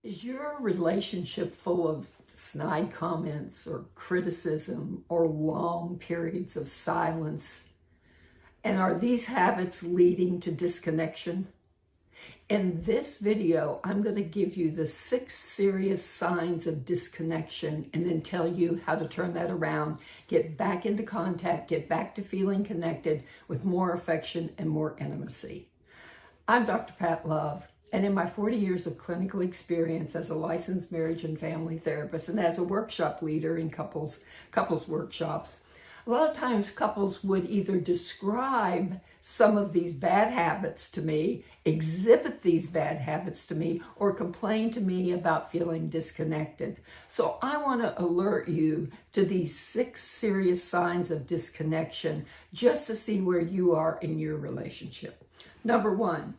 Is your relationship full of snide comments or criticism or long periods of silence? And are these habits leading to disconnection? In this video, I'm going to give you the 6 serious signs of disconnection and then tell you how to turn that around, get back into contact, get back to feeling connected with more affection and more intimacy. I'm Dr. Pat Love. And in my 40 years of clinical experience as a licensed marriage and family therapist and as a workshop leader in couples workshops, a lot of times couples would either describe some of these bad habits to me, exhibit these bad habits to me, or complain to me about feeling disconnected. So I want to alert you to these 6 serious signs of disconnection just to see where you are in your relationship. Number 1.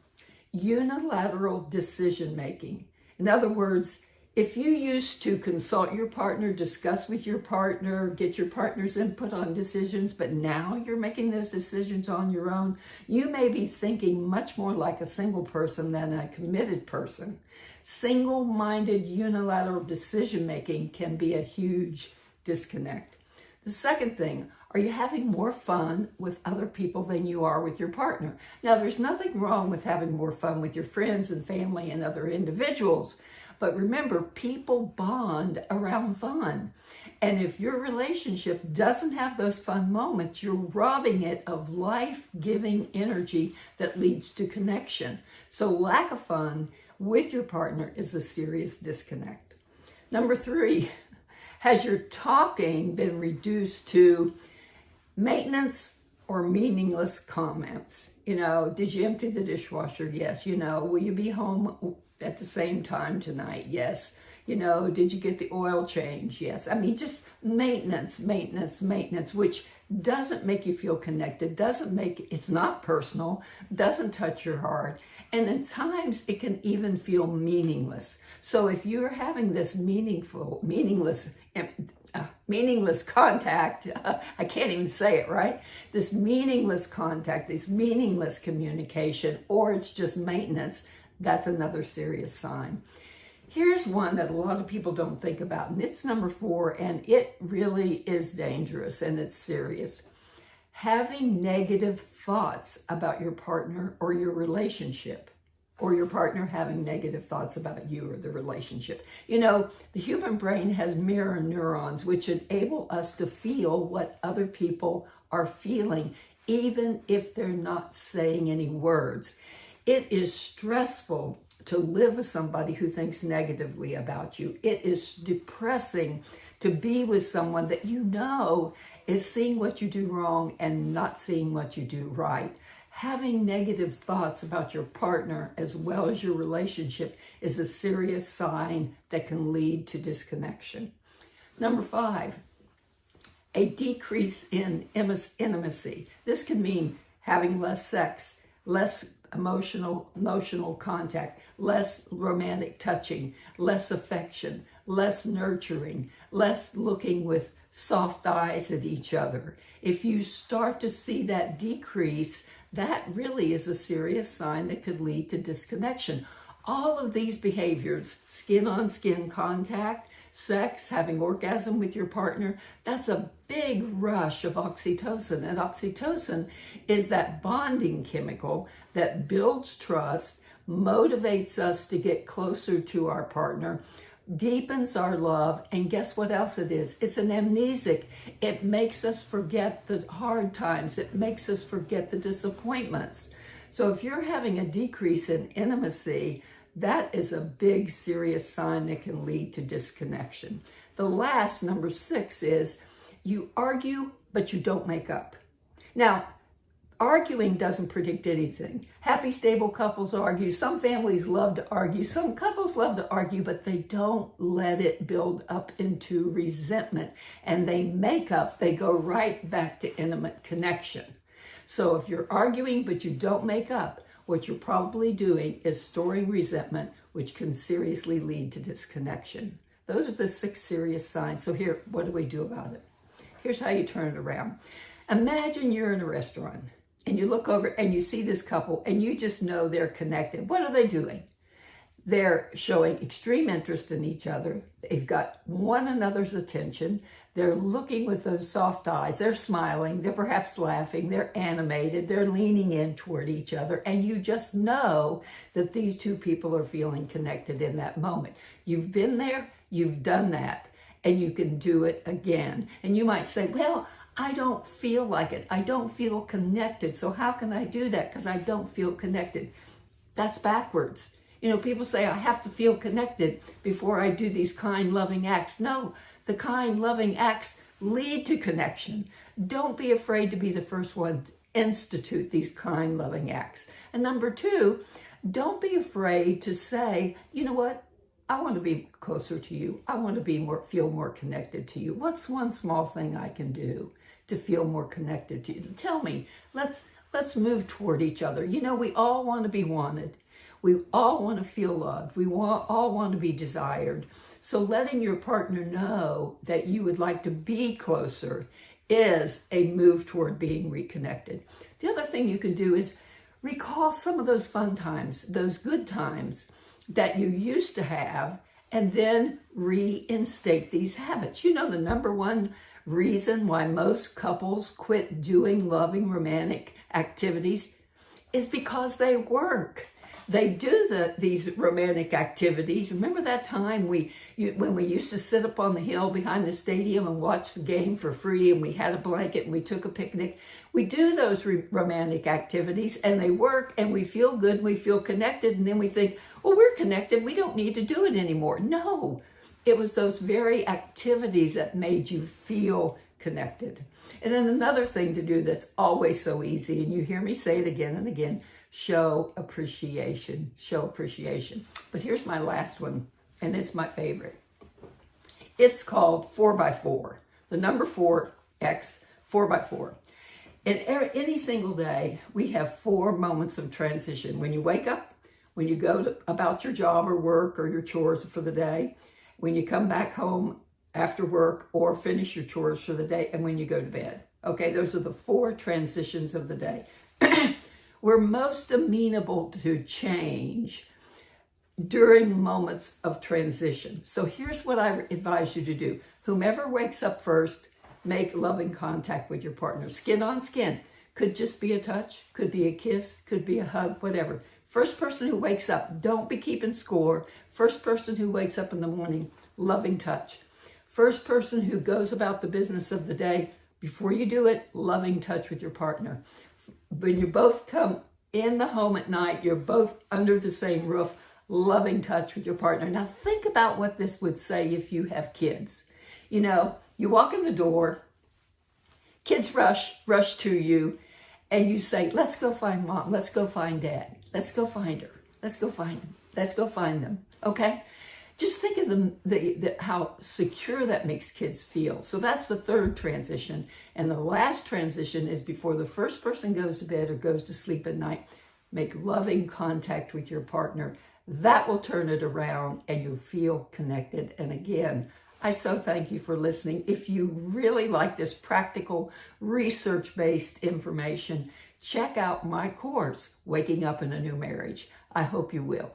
Unilateral decision making. In other words, if you used to consult your partner, discuss with your partner, get your partner's input on decisions, but now you're making those decisions on your own, you may be thinking much more like a single person than a committed person. Single-minded unilateral decision making can be a huge disconnect. The second thing, are you having more fun with other people than you are with your partner? Now, there's nothing wrong with having more fun with your friends and family and other individuals, but remember, people bond around fun. And if your relationship doesn't have those fun moments, you're robbing it of life-giving energy that leads to connection. So lack of fun with your partner is a serious disconnect. Number 3, has your talking been reduced to maintenance or meaningless comments? Did you empty the dishwasher? Yes. Will you be home at the same time tonight? Yes. Did you get the oil change? Yes. Just maintenance, which doesn't make you feel connected, it's not personal, doesn't touch your heart. And at times it can even feel meaningless. So if you're having this meaningless contact, I can't even say it right, this meaningless contact, this meaningless communication, or it's just maintenance, that's another serious sign. Here's one that a lot of people don't think about, and it's number 4, and it really is dangerous and it's serious. Having negative thoughts about your partner or your relationship, or your partner having negative thoughts about you or the relationship. The human brain has mirror neurons, which enable us to feel what other people are feeling, even if they're not saying any words. It is stressful to live with somebody who thinks negatively about you. It is depressing to be with someone that is seeing what you do wrong and not seeing what you do right. Having negative thoughts about your partner as well as your relationship is a serious sign that can lead to disconnection. Number 5, a decrease in intimacy. This can mean having less sex, less emotional contact, less romantic touching, less affection, less nurturing, less looking with soft eyes at each other. If you start to see that decrease, that really is a serious sign that could lead to disconnection. All of these behaviors, skin-on-skin contact, sex, having orgasm with your partner, that's a big rush of oxytocin. And oxytocin is that bonding chemical that builds trust, motivates us to get closer to our partner, deepens our love, and guess what else it is? It's an amnesic. It makes us forget the hard times. It makes us forget the disappointments. So if you're having a decrease in intimacy, that is a big, serious sign that can lead to disconnection. The last, number 6, is you argue, but you don't make up. Now, arguing doesn't predict anything. Happy, stable couples argue. Some families love to argue. Some couples love to argue, but they don't let it build up into resentment. And they make up. They go right back to intimate connection. So if you're arguing, but you don't make up, what you're probably doing is storing resentment, which can seriously lead to disconnection. Those are the 6 serious signs. So here, what do we do about it? Here's how you turn it around. Imagine you're in a restaurant and you look over and you see this couple and you just know they're connected. What are they doing? They're showing extreme interest in each other. They've got one another's attention. They're looking with those soft eyes. They're smiling. They're perhaps laughing. They're animated. They're leaning in toward each other. And you just know that these two people are feeling connected in that moment. You've been there. You've done that. And you can do it again. And you might say, well, I don't feel like it. I don't feel connected. So how can I do that? Because I don't feel connected. That's backwards. You know, people say, I have to feel connected before I do these kind, loving acts. No, the kind, loving acts lead to connection. Don't be afraid to be the first one to institute these kind, loving acts. And number two, don't be afraid to say, you know what? I want to be closer to you. I want to feel more connected to you. What's one small thing I can do to feel more connected to you? Tell me, let's move toward each other. You know, we all want to be wanted. We all want to feel loved. We all want to be desired. So letting your partner know that you would like to be closer is a move toward being reconnected. The other thing you can do is recall some of those fun times, those good times that you used to have, and then reinstate these habits. You know, the number one reason why most couples quit doing loving romantic activities is because they work. They do these romantic activities. Remember that time when we used to sit up on the hill behind the stadium and watch the game for free, and we had a blanket and we took a picnic? We do those romantic activities, and they work, and we feel good, and we feel connected, and then we think, well, we're connected, we don't need to do it anymore. No, it was those very activities that made you feel connected. And then another thing to do that's always so easy, and you hear me say it again and again, show appreciation. Show appreciation. But here's my last one, and it's my favorite. It's called 4x4. The number 4x, 4x4. And any single day, we have 4 moments of transition. When you wake up, when you go about your job or work or your chores for the day, when you come back home after work or finish your chores for the day, and when you go to bed. Okay, those are the 4 transitions of the day. We're most amenable to change during moments of transition. So here's what I advise you to do. Whomever wakes up first, make loving contact with your partner. Skin on skin. Could just be a touch, could be a kiss, could be a hug, whatever. First person who wakes up, don't be keeping score. First person who wakes up in the morning, loving touch. First person who goes about the business of the day, before you do it, loving touch with your partner. When you both come in the home at night, you're both under the same roof, loving touch with your partner. Now think about what this would say if you have kids. You know, you walk in the door, kids rush to you, and you say, let's go find mom, let's go find dad, let's go find her, let's go find them, let's go find them, okay? Just think of how secure that makes kids feel. So that's the third transition. And the last transition is before the first person goes to bed or goes to sleep at night, make loving contact with your partner. That will turn it around and you feel connected. And again, I so thank you for listening. If you really like this practical, research-based information, check out my course, Waking Up in a New Marriage. I hope you will.